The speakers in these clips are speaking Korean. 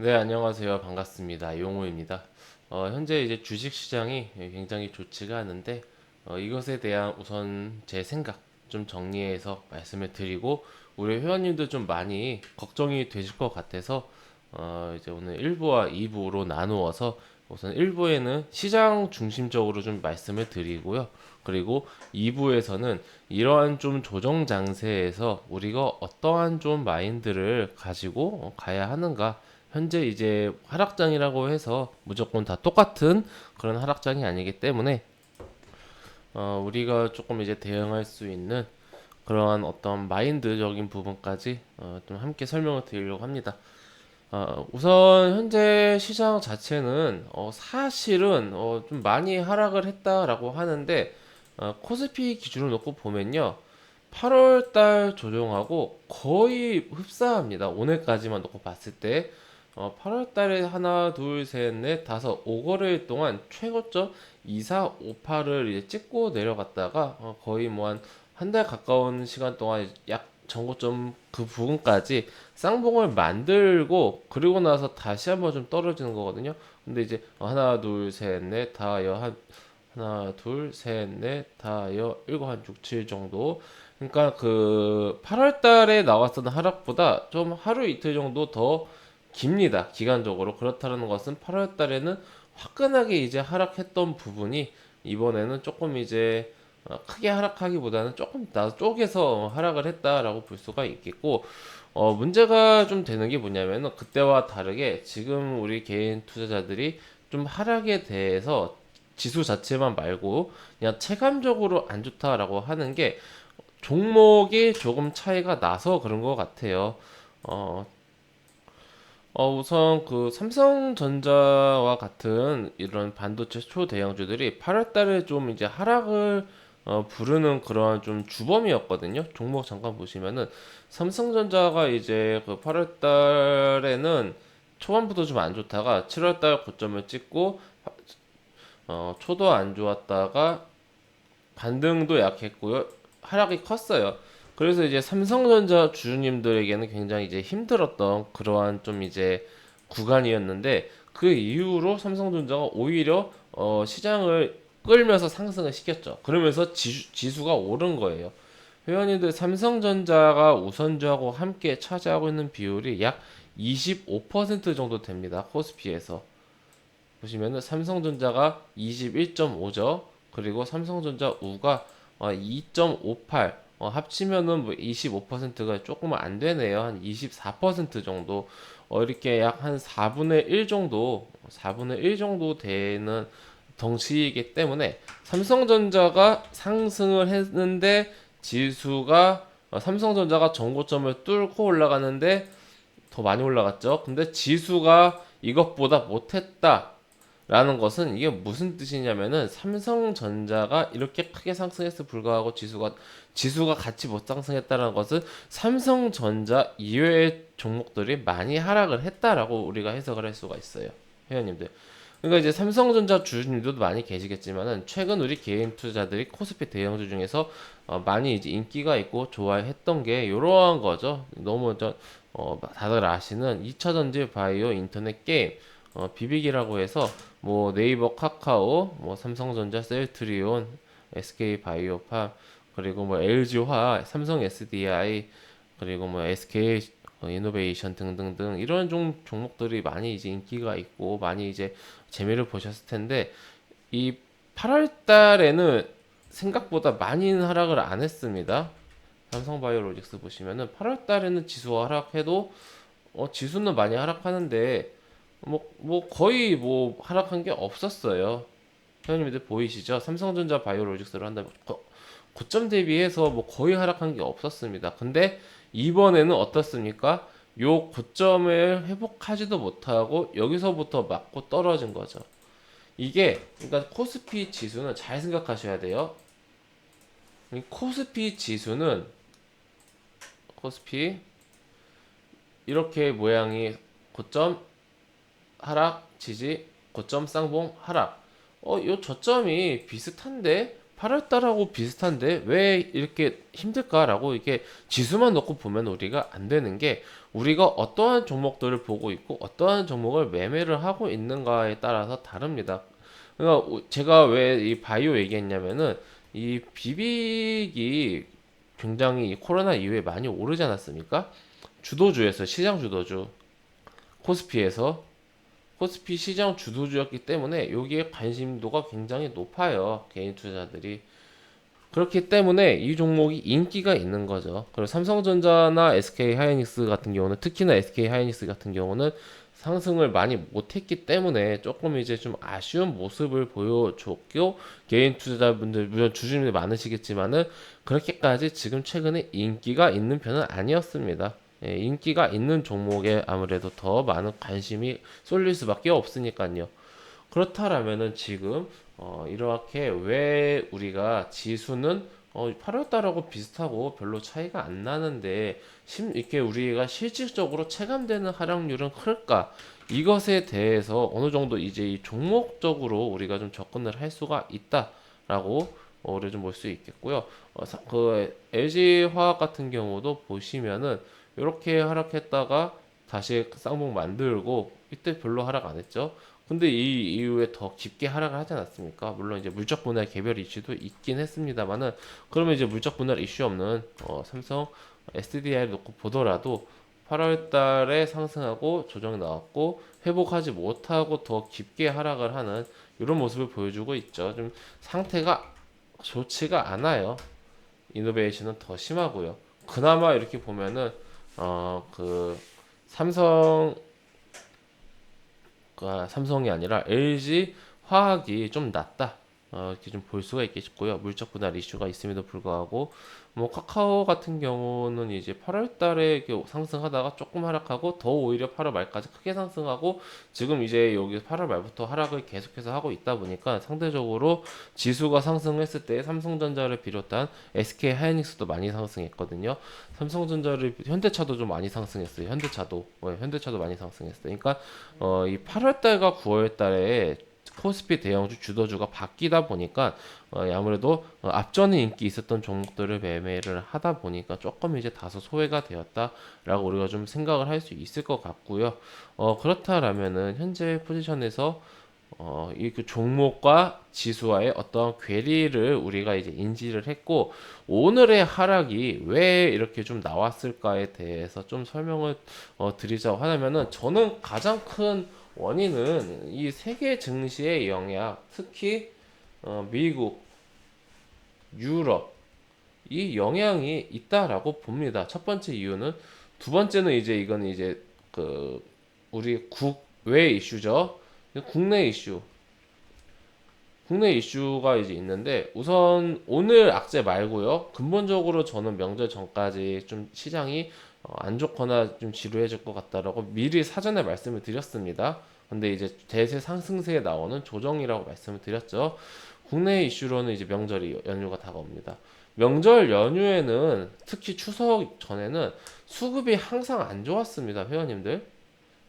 네, 안녕하세요. 반갑습니다. 용호입니다. 현재 이제 주식 시장이 굉장히 좋지가 않은데, 이것에 대한 우선 제 생각 좀 정리해서 말씀을 드리고, 우리 회원님들 좀 많이 걱정이 되실 것 같아서, 이제 오늘 1부와 2부로 나누어서 우선 1부에는 시장 중심적으로 좀 말씀을 드리고요. 그리고 2부에서는 이러한 좀 조정 장세에서 우리가 어떠한 좀 마인드를 가지고 가야 하는가, 현재 이제 하락장이라고 해서 무조건 다 똑같은 그런 하락장이 아니기 때문에 우리가 조금 이제 대응할 수 있는 그러한 어떤 마인드적인 부분까지 좀 함께 설명을 드리려고 합니다. 우선 현재 시장 자체는 사실은 좀 많이 하락을 했다라고 하는데, 코스피 기준으로 놓고 보면요, 8월 달 조정하고 거의 흡사합니다. 오늘까지만 놓고 봤을 때 8월 달에 하나, 둘, 셋, 넷, 다섯, 5거래일 동안 최고점 2458을 이제 찍고 내려갔다가 거의 뭐 한 달 가까운 시간 동안 약 전고점 그 부분까지 쌍봉을 만들고, 그리고 나서 다시 한번 좀 떨어지는 거거든요. 근데 이제 하나, 둘, 셋, 넷, 다, 하나, 둘, 셋, 넷, 다, 일곱, 한 6, 7 정도. 그러니까 그 8월 달에 나왔던 하락보다 좀 하루 이틀 정도 더 깁니다. 기간적으로. 그렇다는 것은 8월 달에는 화끈하게 이제 하락했던 부분이 이번에는 조금 이제 크게 하락하기보다는 조금 나 쪼개서 하락을 했다라고 볼 수가 있겠고, 문제가 좀 되는 게 뭐냐면은 그때와 다르게 지금 우리 개인 투자자들이 좀 하락에 대해서 지수 자체만 말고 그냥 체감적으로 안 좋다라고 하는 게 종목이 조금 차이가 나서 그런 것 같아요. 어, 우선 그 삼성전자와 같은 이런 반도체 초대형주들이 8월 달에 좀 이제 하락을 부르는 그런 좀 주범이었거든요. 종목 잠깐 보시면은 삼성전자가 이제 그 8월 달에는 초반부터 좀 안 좋다가 7월 달 고점을 찍고 초도 안 좋았다가 반등도 약했고요. 하락이 컸어요. 그래서 이제 삼성전자 주주님들에게는 굉장히 이제 힘들었던 그러한 좀 이제 구간이었는데, 그 이후로 삼성전자가 오히려 시장을 끌면서 상승을 시켰죠. 그러면서 지수가 오른 거예요. 회원님들 삼성전자가 우선주하고 함께 차지하고 있는 비율이 약 25% 정도 됩니다. 코스피에서. 보시면은 삼성전자가 21.5죠. 그리고 삼성전자 우가 2.58. 합치면은 뭐 25%가 조금 안 되네요. 한 24% 정도. 이렇게 약 한 4분의 1 정도, 4분의 1 정도 되는 덩치이기 때문에 삼성전자가 상승을 했는데 지수가 삼성전자가 전고점을 뚫고 올라가는데 더 많이 올라갔죠. 근데 지수가 이것보다 못했다 라는 것은 이게 무슨 뜻이냐면은 삼성전자가 이렇게 크게 상승했을 불구하고 지수가 같이 못 상승했다는 것은 삼성전자 이외의 종목들이 많이 하락을 했다라고 우리가 해석을 할 수가 있어요. 회원님들. 그러니까 이제 삼성전자 주주님들도 많이 계시겠지만은 최근 우리 개인 투자들이 코스피 대형주 중에서 많이 이제 인기가 있고 좋아했던 게 이러한 거죠. 너무 다들 아시는 2차전지 바이오 인터넷 게임 비빅이라고 해서 뭐 네이버 카카오, 뭐 삼성전자 셀트리온, SK 바이오팜, 그리고 뭐 LG화, 삼성 SDI, 그리고 뭐 SK 이노베이션 등등등 이런 종목들이 많이 이제 인기가 있고 많이 이제 재미를 보셨을 텐데, 이 8월 달에는 생각보다 많이는 하락을 안 했습니다. 삼성바이오로직스 보시면은 8월 달에는 지수가 하락해도 지수는 많이 하락하는데 뭐 거의 뭐 하락한 게 없었어요. 회원님들 보이시죠? 삼성전자 바이오로직스를 한다면 고점 대비해서 뭐 거의 하락한 게 없었습니다. 근데 이번에는 어떻습니까? 요 고점을 회복하지도 못하고 여기서부터 맞고 떨어진 거죠. 이게 그러니까 코스피 지수는 잘 생각하셔야 돼요. 이 코스피 이렇게 모양이 고점 하락 지지 고점 쌍봉 하락, 요 저점이 비슷한데 8월 달하고 비슷한데 왜 이렇게 힘들까라고 이렇게 지수만 놓고 보면 우리가 안 되는 게, 우리가 어떠한 종목들을 보고 있고 어떠한 종목을 매매를 하고 있는가에 따라서 다릅니다. 그러니까 제가 왜 이 바이오 얘기했냐면은, 이 비빅이 굉장히 이 코로나 이후에 많이 오르지 않았습니까? 주도주에서, 시장 주도주 코스피에서, 코스피 시장 주도주였기 때문에 여기에 관심도가 굉장히 높아요, 개인 투자자들이. 그렇기 때문에 이 종목이 인기가 있는 거죠. 그리고 삼성전자나 SK 하이닉스 같은 경우는, 특히나 SK 하이닉스 같은 경우는 상승을 많이 못했기 때문에 조금 이제 좀 아쉬운 모습을 보여줬고, 개인 투자자분들 물론 주주님들 많으시겠지만은 그렇게까지 지금 최근에 인기가 있는 편은 아니었습니다. 예, 인기가 있는 종목에 아무래도 더 많은 관심이 쏠릴 수밖에 없으니까요. 그렇다라면은 지금 이렇게 왜 우리가 지수는 8월 달하고 비슷하고 별로 차이가 안 나는데 이렇게 우리가 실질적으로 체감되는 하락률은 클까? 이것에 대해서 어느 정도 이제 이 종목적으로 우리가 좀 접근을 할 수가 있다라고 우리 좀 볼 수 있겠고요. 그 LG 화학 같은 경우도 보시면은 이렇게 하락했다가 다시 쌍봉 만들고 이때 별로 하락 안 했죠. 근데 이 이후에 더 깊게 하락을 하지 않았습니까? 물론 이제 물적 분할 개별 이슈도 있긴 했습니다만은, 그러면 이제 물적 분할 이슈 없는 삼성 SDI를 놓고 보더라도 8월 달에 상승하고 조정이 나왔고 회복하지 못하고 더 깊게 하락을 하는 이런 모습을 보여주고 있죠. 좀 상태가 좋지가 않아요. 이노베이션은 더 심하고요. 그나마 이렇게 보면은 그 삼성 삼성이 아니라 LG 화학이 좀 낫다. 이렇게 좀 볼 수가 있겠고요. 물적 분할 이슈가 있음에도 불구하고, 뭐 카카오 같은 경우는 이제 8월 달에 이렇게 상승하다가 조금 하락하고 더 오히려 8월 말까지 크게 상승하고, 지금 이제 여기 8월 말부터 하락을 계속해서 하고 있다 보니까 상대적으로 지수가 상승했을 때 삼성전자를 비롯한 SK 하이닉스도 많이 상승했거든요. 삼성전자를, 현대차도 좀 많이 상승했어요. 현대차도 많이 상승했어요. 그러니까 이 8월 달과 9월 달에 코스피 대형주 주도주가 바뀌다 보니까 아무래도 앞전에 인기 있었던 종목들을 매매를 하다 보니까 조금 이제 다소 소외가 되었다라고 우리가 좀 생각을 할 수 있을 것 같고요. 그렇다라면은 현재 포지션에서 이 그 종목과 지수와의 어떤 괴리를 우리가 이제 인지를 했고, 오늘의 하락이 왜 이렇게 좀 나왔을까에 대해서 좀 설명을 드리자고 하면은, 저는 가장 큰 원인은 이 세계 증시의 영향, 특히 미국, 유럽, 이 영향이 있다라고 봅니다. 첫 번째 이유는. 두 번째는 이제 이건 이제 그 우리 국외 이슈죠. 국내 이슈. 국내 이슈가 이제 있는데, 우선 오늘 악재 말고요. 근본적으로 저는 명절 전까지 좀 시장이 안 좋거나 좀 지루해질 것 같다라고 미리 사전에 말씀을 드렸습니다. 근데 이제 대세 상승세에 나오는 조정이라고 말씀을 드렸죠. 국내 이슈로는 이제 명절이 연휴가 다가옵니다. 명절 연휴에는, 특히 추석 전에는 수급이 항상 안 좋았습니다, 회원님들.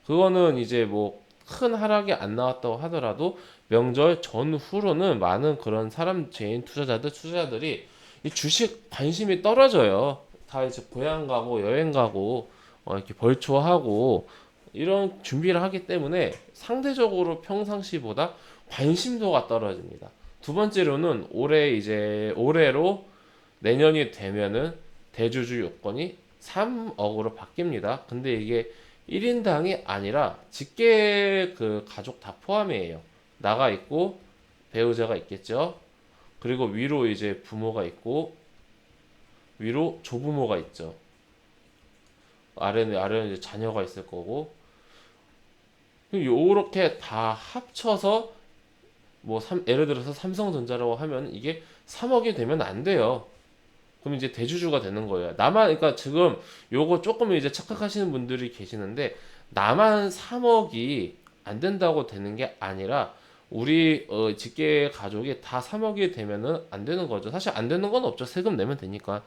그거는 이제 뭐 큰 하락이 안 나왔다고 하더라도 명절 전후로는 많은 그런 사람, 개인 투자자들이 이 주식 관심이 떨어져요. 다 이제 고향 가고 여행 가고 이렇게 벌초하고 이런 준비를 하기 때문에 상대적으로 평상시보다 관심도가 떨어집니다. 두 번째로는 올해로 내년이 되면은 대주주 요건이 3억으로 바뀝니다. 근데 이게 1인당이 아니라 직계 그 가족 다 포함이에요. 나가 있고 배우자가 있겠죠. 그리고 위로 이제 부모가 있고 위로 조부모가 있죠. 아래는 이제 자녀가 있을 거고, 요렇게 다 합쳐서 뭐 예를 들어서 삼성전자라고 하면 이게 3억이 되면 안 돼요. 그럼 이제 대주주가 되는 거예요. 그러니까 지금 요거 조금 이제 착각하시는 분들이 계시는데, 나만 3억이 안 된다고 되는 게 아니라 우리 직계 가족이 다 3억이 되면은 안 되는 거죠. 사실 안 되는 건 없죠. 세금 내면 되니까.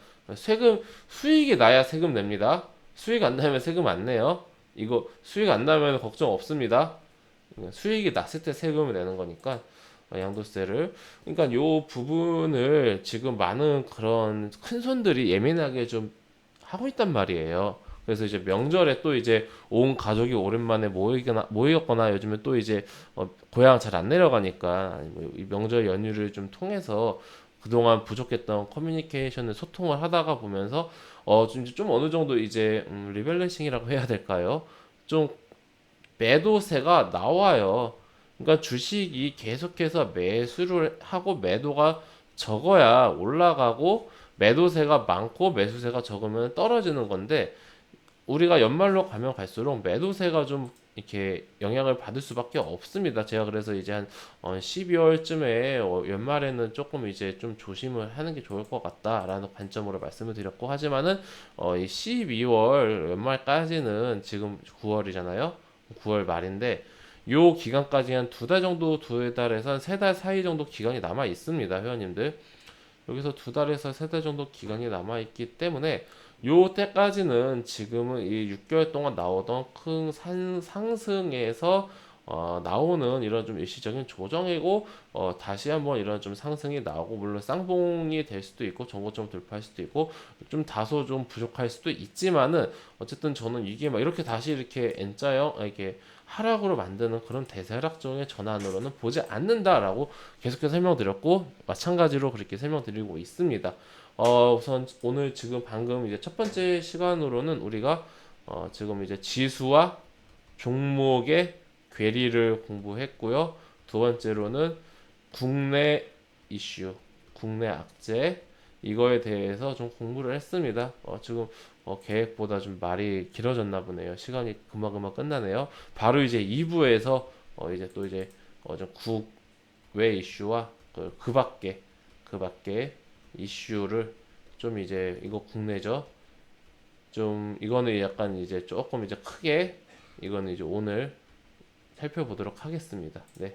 수익이 나야 세금 냅니다. 수익 안 나면 세금 안 내요. 이거 수익 안 나면 걱정 없습니다. 수익이 났을 때 세금을 내는 거니까 양도세를. 그러니까 요 부분을 지금 많은 그런 큰 손들이 예민하게 좀 하고 있단 말이에요. 그래서 이제 명절에 또 이제 온 가족이 오랜만에 모이거나 요즘에 또 이제 고향 잘 안 내려가니까 이 명절 연휴를 좀 통해서 그동안 부족했던 커뮤니케이션을 소통을 하다가 보면서 좀 어느 정도 이제 리밸런싱이라고 해야 될까요? 좀 매도세가 나와요. 그러니까 주식이 계속해서 매수를 하고 매도가 적어야 올라가고 매도세가 많고 매수세가 적으면 떨어지는 건데 우리가 연말로 가면 갈수록 매도세가 좀 이렇게 영향을 받을 수밖에 없습니다. 제가 그래서 이제 한 12월쯤에 연말에는 조금 이제 좀 조심을 하는 게 좋을 것 같다라는 관점으로 말씀을 드렸고 하지만은 이 12월 연말까지는 지금 9월이잖아요. 9월 말인데 요 기간까지 한 두 달 정도 두 달에서 한 세 달 사이 정도 기간이 남아 있습니다, 회원님들. 여기서 두 달에서 세 달 정도 기간이 남아 있기 때문에 요 때까지는 지금은 이 6개월 동안 나오던 큰 상승에서 나오는 이런 좀 일시적인 조정이고 다시 한번 이런 좀 상승이 나오고 물론 쌍봉이 될 수도 있고 정고점 돌파할 수도 있고 좀 다소 좀 부족할 수도 있지만은 어쨌든 저는 이게 막 이렇게 다시 이렇게 N자형 이렇게 하락으로 만드는 그런 대세하락종의 전환으로는 보지 않는다라고 계속해서 설명드렸고 마찬가지로 그렇게 설명드리고 있습니다. 우선 오늘 지금 방금 이제 첫 번째 시간으로는 우리가 지금 이제 지수와 종목의 괴리를 공부했고요. 두 번째로는 국내 이슈, 국내 악재 이거에 대해서 좀 공부를 했습니다. 지금 계획보다 좀 말이 길어졌나 보네요. 시간이 금방금방 끝나네요. 바로 이제 2부에서 이제 또 이제 좀 국외 이슈와 그 밖에 이슈를 좀 이제 이거 국내죠. 좀 이거는 약간 이제 조금 이제 크게 이거는 이제 오늘 살펴보도록 하겠습니다. 네.